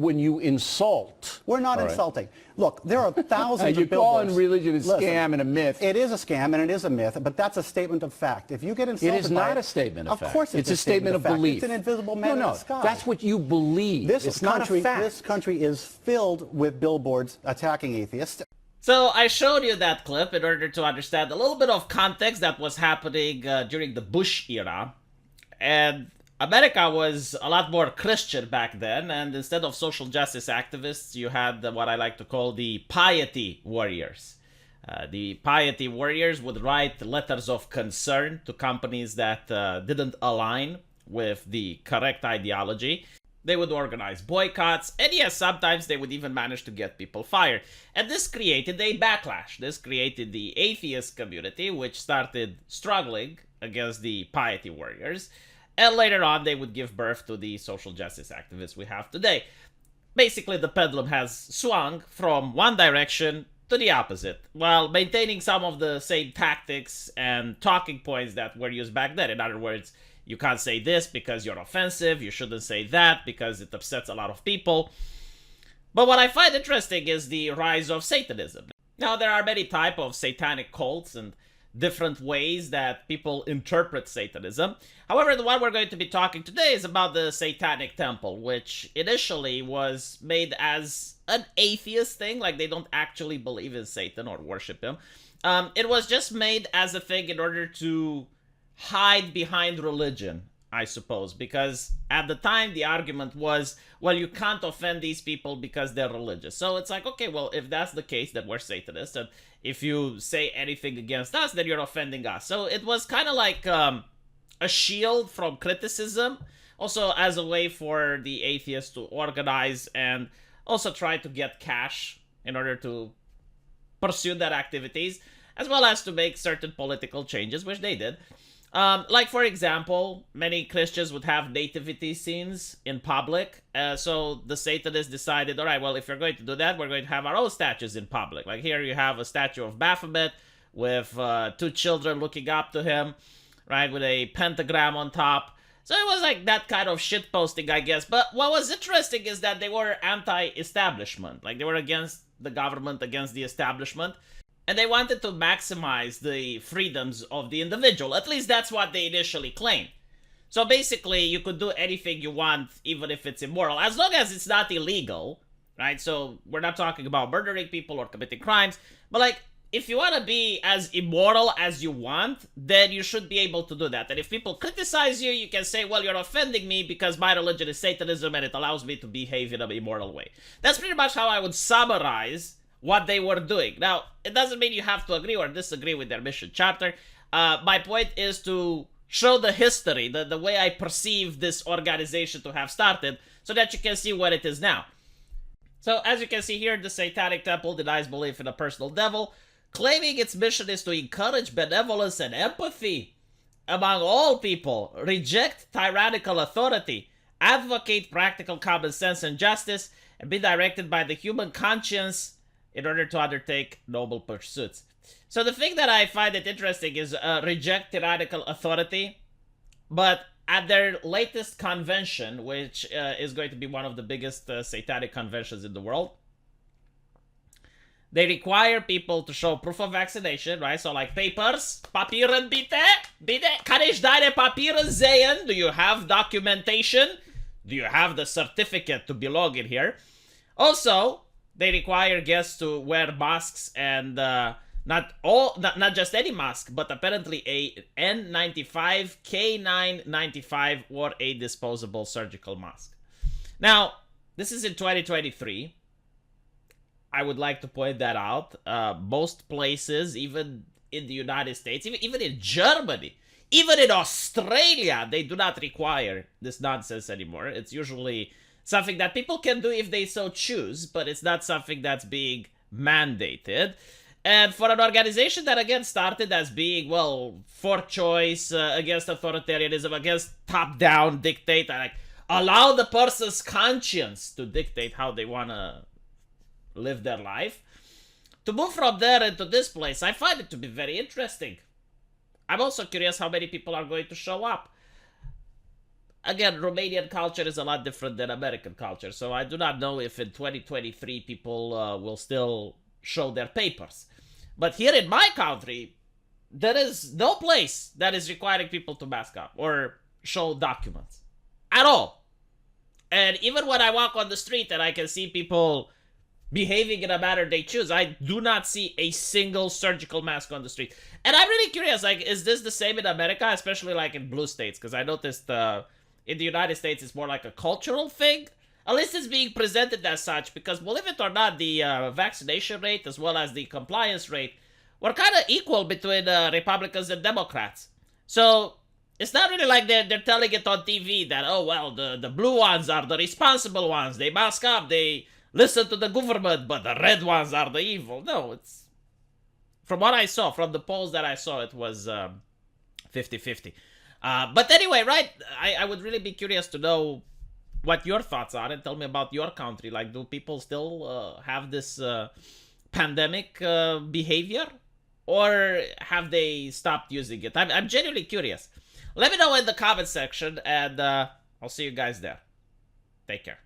when you insult. We're not insulting. Look, there are thousands You're of billboards. calling religion a scam and a myth. It is a scam and it is a myth, but that's a statement of fact. If you get insulted It is not a statement of fact. Of course it's a statement of belief. It's an invisible man in the sky. That's what you believe. This country is filled with billboards attacking atheists. So I showed you that clip in order to understand a little bit of context that was happening during the Bush era. And America was a lot more Christian back then, and instead of social justice activists, you had what I like to call the piety warriors. The piety warriors would write letters of concern to companies that didn't align with the correct ideology. They would organize boycotts, and yes, sometimes they would even manage to get people fired. And this created a backlash. This created the atheist community, which started struggling against the piety warriors. And later on, they would give birth to the social justice activists we have today. Basically, the pendulum has swung from one direction to the opposite, while maintaining some of the same tactics and talking points that were used back then. In other words, you can't say this because you're offensive, you shouldn't say that because it upsets a lot of people. But what I find interesting is the rise of Satanism. Now, there are many types of satanic cults and different ways that people interpret Satanism. However, the one we're going to be talking today is about the Satanic Temple, which initially was made as an atheist thing, like they don't actually believe in Satan or worship him. It was just made as a thing in order to hide behind religion, I suppose, because at the time the argument was, well, you can't offend these people because they're religious. So it's like, okay, well, if that's the case, then we're Satanists, and if you say anything against us, then you're offending us. So it was kind of like a shield from criticism, also as a way for the atheists to organize and also try to get cash in order to pursue their activities, as well as to make certain political changes, which they did. Like, for example, many Christians would have nativity scenes in public. So the Satanists decided, all right, well, if you're going to do that, we're going to have our own statues in public. Like here you have a statue of Baphomet with two children looking up to him, right, with a pentagram on top. So it was like that kind of shit posting, I guess. But what was interesting is that they were anti-establishment. Like they were against the government, against the establishment. And they wanted to maximize the freedoms of the individual. At least that's what they initially claimed. So basically, you could do anything you want, even if it's immoral, as long as it's not illegal, right? So we're not talking about murdering people or committing crimes. But like, if you want to be as immoral as you want, then you should be able to do that. And if people criticize you, you can say, well, you're offending me because my religion is Satanism and it allows me to behave in an immoral way. That's pretty much how I would summarize what they were doing. Now, it doesn't mean you have to agree or disagree with their mission charter. My point is to show the history, the way I perceive this organization to have started, so that you can see what it is now. So, as you can see here, the Satanic Temple denies belief in a personal devil, claiming its mission is to encourage benevolence and empathy among all people, reject tyrannical authority, advocate practical common sense and justice, and be directed by the human conscience in order to undertake noble pursuits. So the thing that I find it interesting is reject tyrannical authority, but at their latest convention, which is going to be one of the biggest satanic conventions in the world, they require people to show proof of vaccination, right? So like papers, papieren bitte? Bitte? Kann ich deine Papiere sehen? Do you have documentation? Do you have the certificate to belong in here? Also, they require guests to wear masks and not just any mask, but apparently a N95, K995, or a disposable surgical mask. Now, this is in 2023. I would like to point that out. Most places, even in the United States, even in Germany, even in Australia, they do not require this nonsense anymore. It's usually something that people can do if they so choose, but it's not something that's being mandated. And for an organization that, again, started as being, well, for choice, against authoritarianism, against top-down dictate, like, allow the person's conscience to dictate how they want to live their life. To move from there into this place, I find it to be very interesting. I'm also curious how many people are going to show up. again, Romanian culture is a lot different than American culture, so I do not know if in 2023 people will still show their papers. But here in my country, there is no place that is requiring people to mask up or show documents at all. And even when I walk on the street and I can see people behaving in a manner they choose, I do not see a single surgical mask on the street. And I'm really curious, like, is this the same in America, especially like in blue states? Because I noticed in the United States it's more like a cultural thing. At least it's being presented as such, because believe it or not, the vaccination rate as well as the compliance rate were kind of equal between Republicans and Democrats. So it's not really like they're telling it on TV that, oh, well, the blue ones are the responsible ones. They mask up, they listen to the government, but the red ones are the evil. No, it's... From what I saw, from the polls that I saw, it was 50-50. But anyway, right, I would really be curious to know what your thoughts are, and tell me about your country. Like, do people still have this pandemic behavior? Or have they stopped using it? I'm genuinely curious. Let me know in the comment section, and I'll see you guys there. Take care.